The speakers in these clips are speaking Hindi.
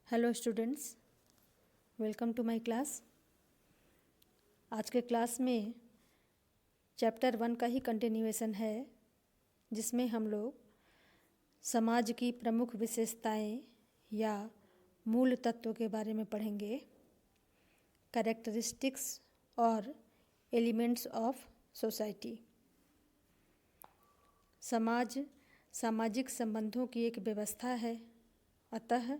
Hello students, welcome to my class. आज के क्लास में चैप्टर 1 का ही कंटिन्यूएशन है, जिसमें हम लोग समाज की प्रमुख विशेषताएं या मूल तत्वों के बारे में पढ़ेंगे। कैरेक्टरिस्टिक्स और एलिमेंट्स ऑफ सोसाइटी। समाज सामाजिक संबंधों की एक व्यवस्था है, अतः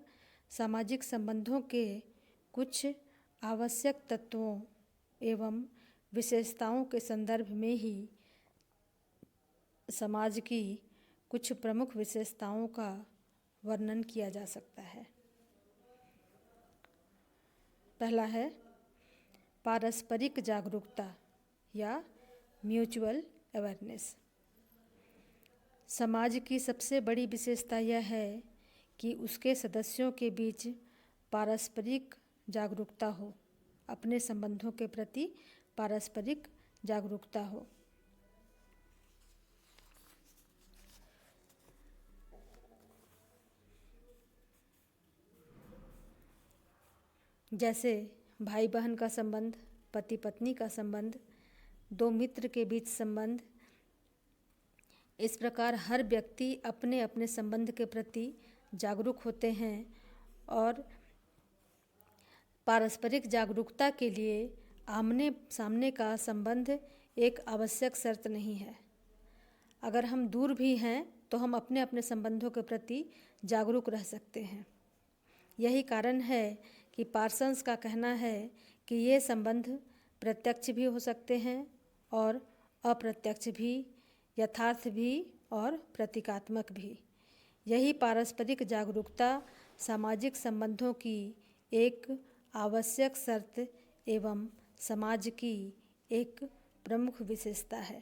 सामाजिक संबंधों के कुछ आवश्यक तत्वों एवं विशेषताओं के संदर्भ में ही समाज की कुछ प्रमुख विशेषताओं का वर्णन किया जा सकता है। पहला है पारस्परिक जागरूकता या म्यूचुअल अवेयरनेस। समाज की सबसे बड़ी विशेषता यह है कि उसके सदस्यों के बीच पारस्परिक जागरूकता हो, अपने संबंधों के प्रति पारस्परिक जागरूकता हो। जैसे भाई बहन का संबंध, पति पत्नी का संबंध, दो मित्र के बीच संबंध। इस प्रकार हर व्यक्ति अपने अपने संबंध के प्रति जागरूक होते हैं और पारस्परिक जागरूकता के लिए आमने सामने का संबंध एक आवश्यक शर्त नहीं है। अगर हम दूर भी हैं तो हम अपने अपने संबंधों के प्रति जागरूक रह सकते हैं। यही कारण है कि पार्सन्स का कहना है कि ये संबंध प्रत्यक्ष भी हो सकते हैं और अप्रत्यक्ष भी, यथार्थ भी और प्रतीकात्मक भी। यही पारस्परिक जागरूकता सामाजिक संबंधों की एक आवश्यक शर्त एवं समाज की एक प्रमुख विशेषता है।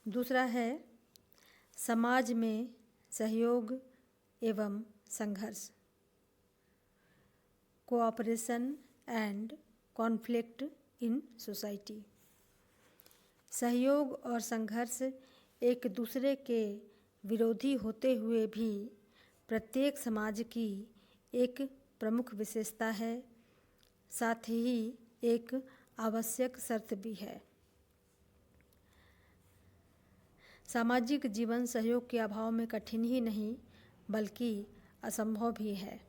दूसरा है समाज में सहयोग एवं संघर्ष, cooperation and conflict in society. सहयोग और संघर्ष एक दूसरे के विरोधी होते हुए भी प्रत्येक समाज की एक प्रमुख विशेषता है, साथ ही एक आवश्यक शर्त भी है। सामाजिक जीवन सहयोग के अभाव में कठिन ही नहीं बल्कि असंभव भी है,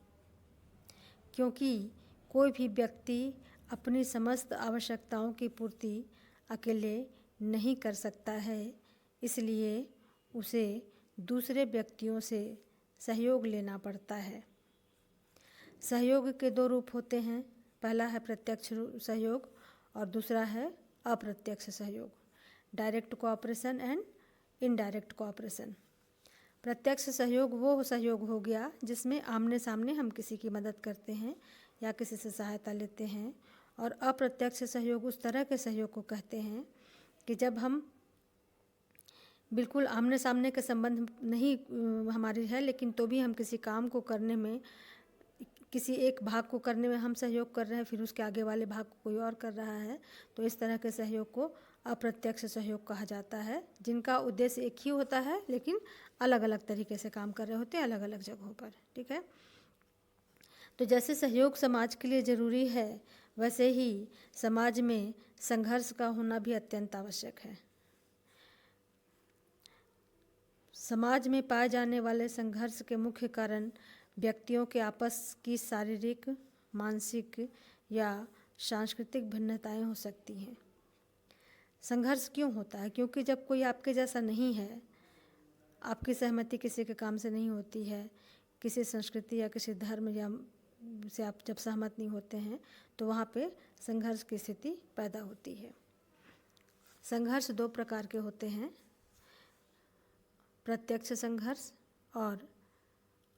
क्योंकि कोई भी व्यक्ति अपनी समस्त आवश्यकताओं की पूर्ति अकेले नहीं कर सकता है। इसलिए उसे दूसरे व्यक्तियों से सहयोग लेना पड़ता है। सहयोग के दो रूप होते हैं, पहला है प्रत्यक्ष सहयोग और दूसरा है अप्रत्यक्ष सहयोग, direct cooperation and indirect cooperation. प्रत्यक्ष सहयोग वो सहयोग हो गया जिसमें आमने सामने हम किसी की मदद करते हैं या किसी से सहायता लेते हैं, और अप्रत्यक्ष सहयोग उस तरह के सहयोग को कहते हैं कि जब हम बिल्कुल आमने सामने के संबंध नहीं हमारी है, लेकिन तो भी हम किसी काम को करने में, किसी एक भाग को करने में हम सहयोग कर रहे हैं, फिर उसके आगे वाले भाग को कोई और कर रहा है, तो इस तरह के सहयोग को अप्रत्यक्ष सहयोग कहा जाता है, जिनका उद्देश्य एक ही होता है लेकिन अलग अलग तरीके से काम कर रहे होते हैं अलग अलग जगहों पर। ठीक है, तो जैसे सहयोग समाज के लिए ज़रूरी है, वैसे ही समाज में संघर्ष का होना भी अत्यंत आवश्यक है। समाज में पाए जाने वाले संघर्ष के मुख्य कारण व्यक्तियों के आपस की शारीरिक, मानसिक या सांस्कृतिक भिन्नताएं हो सकती हैं। संघर्ष क्यों होता है? क्योंकि जब कोई आपके जैसा नहीं है, आपकी सहमति किसी के काम से नहीं होती है, किसी संस्कृति या किसी धर्म या से आप जब सहमत नहीं होते हैं, तो वहाँ पे संघर्ष की स्थिति पैदा होती है। संघर्ष दो प्रकार के होते हैं, प्रत्यक्ष संघर्ष और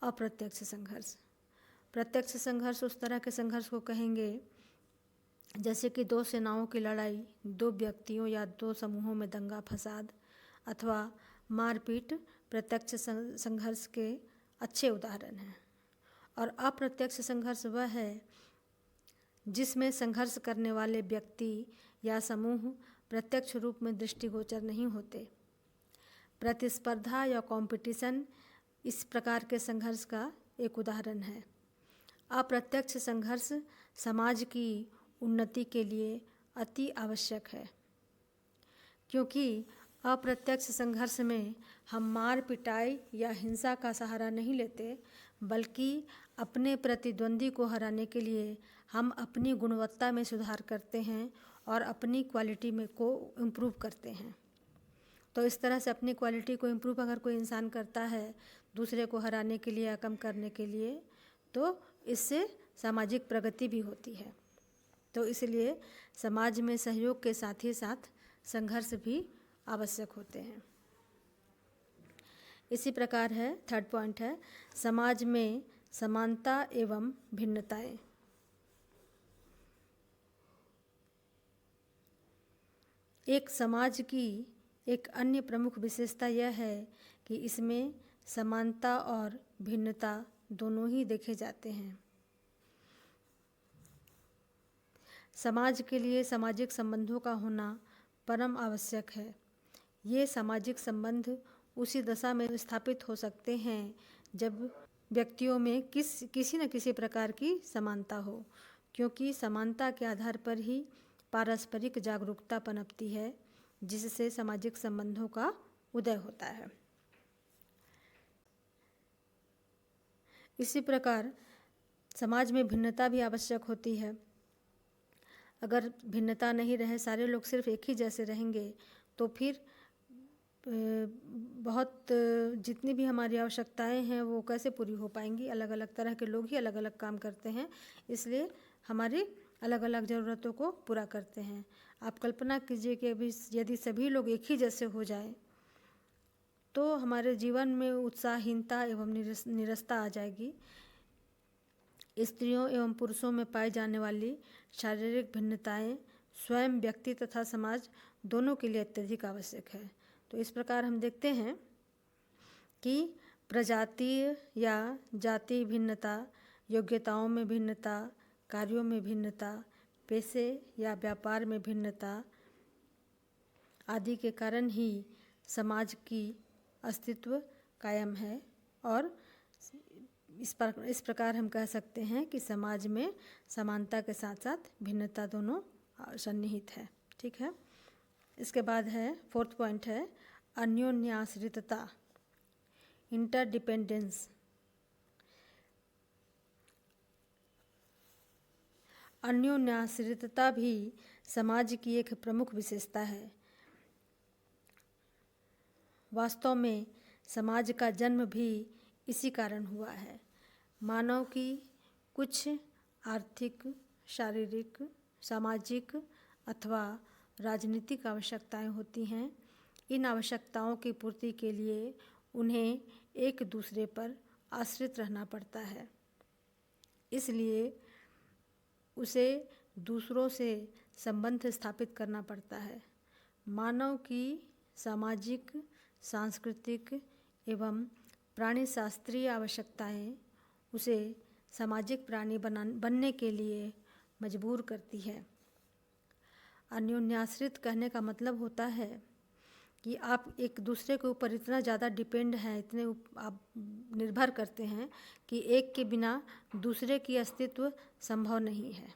अप्रत्यक्ष संघर्ष। प्रत्यक्ष संघर्ष उस तरह के संघर्ष को कहेंगे जैसे कि दो सेनाओं की लड़ाई, दो व्यक्तियों या दो समूहों में दंगा फसाद अथवा मारपीट प्रत्यक्ष संघर्ष के अच्छे उदाहरण हैं। और अप्रत्यक्ष संघर्ष वह है जिसमें संघर्ष करने वाले व्यक्ति या समूह प्रत्यक्ष रूप में दृष्टिगोचर नहीं होते। प्रतिस्पर्धा या कंपटीशन इस प्रकार के संघर्ष का एक उदाहरण है। अप्रत्यक्ष संघर्ष समाज की उन्नति के लिए अति आवश्यक है, क्योंकि अप्रत्यक्ष संघर्ष में हम मार पिटाई या हिंसा का सहारा नहीं लेते, बल्कि अपने प्रतिद्वंदी को हराने के लिए हम अपनी गुणवत्ता में सुधार करते हैं और अपनी क्वालिटी में को इम्प्रूव करते हैं। तो इस तरह से अपनी क्वालिटी को इम्प्रूव अगर कोई इंसान करता है दूसरे को हराने के लिए या कम करने के लिए, तो इससे सामाजिक प्रगति भी होती है। तो इसलिए समाज में सहयोग के साथ ही साथ संघर्ष भी आवश्यक होते हैं। इसी प्रकार है, थर्ड पॉइंट है, समाज में समानता एवं भिन्नताएं। एक समाज की एक अन्य प्रमुख विशेषता यह है कि इसमें समानता और भिन्नता दोनों ही देखे जाते हैं। समाज के लिए सामाजिक संबंधों का होना परम आवश्यक है। ये सामाजिक संबंध उसी दशा में स्थापित हो सकते हैं जब व्यक्तियों में किसी न किसी प्रकार की समानता हो, क्योंकि समानता के आधार पर ही पारस्परिक जागरूकता पनपती है, जिससे सामाजिक संबंधों का उदय होता है। इसी प्रकार समाज में भिन्नता भी आवश्यक होती है। अगर भिन्नता नहीं रहे, सारे लोग सिर्फ एक ही जैसे रहेंगे, तो फिर बहुत जितनी भी हमारी आवश्यकताएं हैं वो कैसे पूरी हो पाएंगी। अलग अलग तरह के लोग ही अलग अलग काम करते हैं, इसलिए हमारी अलग अलग ज़रूरतों को पूरा करते हैं। आप कल्पना कीजिए कि अभी यदि सभी लोग एक ही जैसे हो जाएं, तो हमारे जीवन में उत्साहहीनता एवं निरसता आ जाएगी। स्त्रियों एवं पुरुषों में पाई जाने वाली शारीरिक भिन्नताएं स्वयं व्यक्ति तथा समाज दोनों के लिए अत्यधिक आवश्यक है। तो इस प्रकार हम देखते हैं कि प्रजातीय या जातीय भिन्नता, योग्यताओं में भिन्नता, कार्यों में भिन्नता, पेशे या व्यापार में भिन्नता आदि के कारण ही समाज की अस्तित्व कायम है। और इस प्रकार हम कह सकते हैं कि समाज में समानता के साथ साथ भिन्नता दोनों सन्निहित है। ठीक है। इसके बाद है, फोर्थ पॉइंट है, अन्योन्याश्रितता, इंटरडिपेंडेंस। अन्योन्याश्रितता भी समाज की एक प्रमुख विशेषता है। वास्तव में समाज का जन्म भी इसी कारण हुआ है। मानव की कुछ आर्थिक, शारीरिक, सामाजिक अथवा राजनीतिक आवश्यकताएं होती हैं। इन आवश्यकताओं की पूर्ति के लिए उन्हें एक दूसरे पर आश्रित रहना पड़ता है, इसलिए उसे दूसरों से संबंध स्थापित करना पड़ता है। मानव की सामाजिक, सांस्कृतिक एवं प्राणीशास्त्रीय आवश्यकताएं उसे सामाजिक प्राणी बनने के लिए मजबूर करती है। अन्योन्याश्रित कहने का मतलब होता है कि आप एक दूसरे के ऊपर इतना ज़्यादा डिपेंड हैं, इतने आप निर्भर करते हैं कि एक के बिना दूसरे की अस्तित्व संभव नहीं है।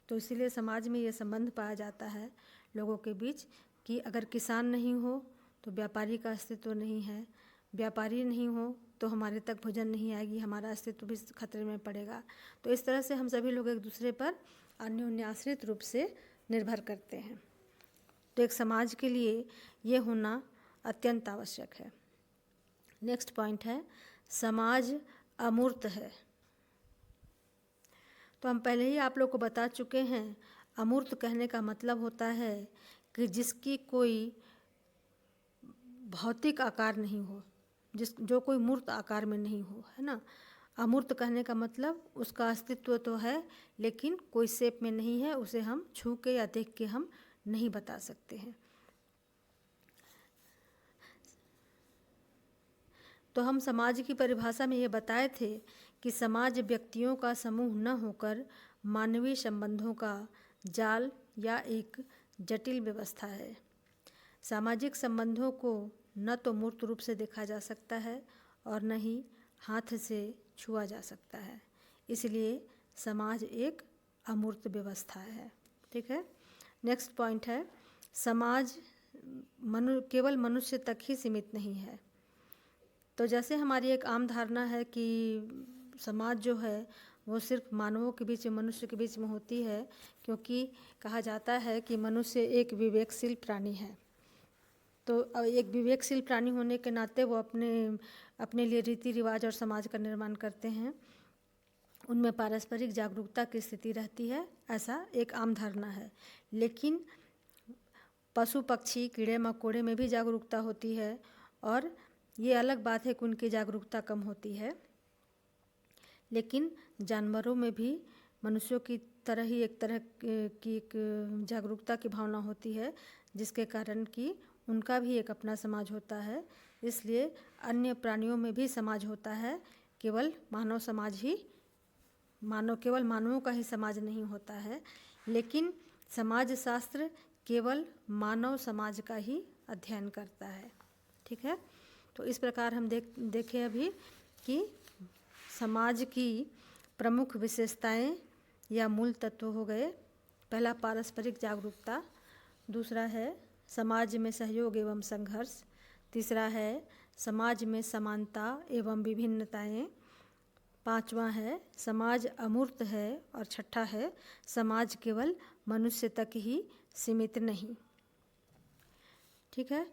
तो इसीलिए समाज में ये संबंध पाया जाता है लोगों के बीच कि अगर किसान नहीं हो तो व्यापारी का अस्तित्व नहीं है, व्यापारी नहीं हो तो हमारे तक भोजन नहीं आएगी, हमारा अस्तित्व भी खतरे में पड़ेगा। तो इस तरह से हम सभी लोग एक दूसरे पर अन्योन्याश्रित रूप से निर्भर करते हैं। तो एक समाज के लिए ये होना अत्यंत आवश्यक है। नेक्स्ट पॉइंट है, समाज अमूर्त है। तो हम पहले ही आप लोग को बता चुके हैं, अमूर्त कहने का मतलब होता है कि जिसकी कोई भौतिक आकार नहीं हो, जो कोई मूर्त आकार में नहीं हो, है ना। अमूर्त कहने का मतलब उसका अस्तित्व तो है लेकिन कोई शेप में नहीं है, उसे हम छू के या देख के हम नहीं बता सकते हैं। तो हम समाज की परिभाषा में ये बताए थे कि समाज व्यक्तियों का समूह न होकर मानवीय संबंधों का जाल या एक जटिल व्यवस्था है। सामाजिक संबंधों को न तो मूर्त रूप से देखा जा सकता है और न ही हाथ से छुआ जा सकता है। इसलिए समाज एक अमूर्त व्यवस्था है। ठीक है। नेक्स्ट पॉइंट है, समाज केवल मनुष्य तक ही सीमित नहीं है। तो जैसे हमारी एक आम धारणा है कि समाज जो है वो सिर्फ मानवों के बीच में, मनुष्य के बीच में होती है, क्योंकि कहा जाता है कि मनुष्य एक विवेकशील प्राणी है। तो एक विवेकशील प्राणी होने के नाते वो अपने लिए रीति रिवाज और समाज का निर्माण करते हैं। उनमें पारस्परिक जागरूकता की स्थिति रहती है, ऐसा एक आम धारणा है। लेकिन पशु पक्षी कीड़े मकोड़े में भी जागरूकता होती है, और ये अलग बात है कि उनकी जागरूकता कम होती है। लेकिन जानवरों में भी मनुष्यों की तरह ही एक तरह की एक जागरूकता की भावना होती है, जिसके कारण कि उनका भी एक अपना समाज होता है। इसलिए अन्य प्राणियों में भी समाज होता है, केवल मानवों का ही समाज नहीं होता है। लेकिन समाज शास्त्र केवल मानव समाज का ही अध्ययन करता है। ठीक है। तो इस प्रकार हम देखें अभी कि समाज की प्रमुख विशेषताएं या मूल तत्व हो गए। पहला, पारस्परिक जागरूकता। दूसरा है समाज में सहयोग एवं संघर्ष। तीसरा है समाज में समानता एवं विभिन्नताएं। पांचवा है समाज अमूर्त है। और छठा है समाज केवल मनुष्य तक ही सीमित नहीं। ठीक है।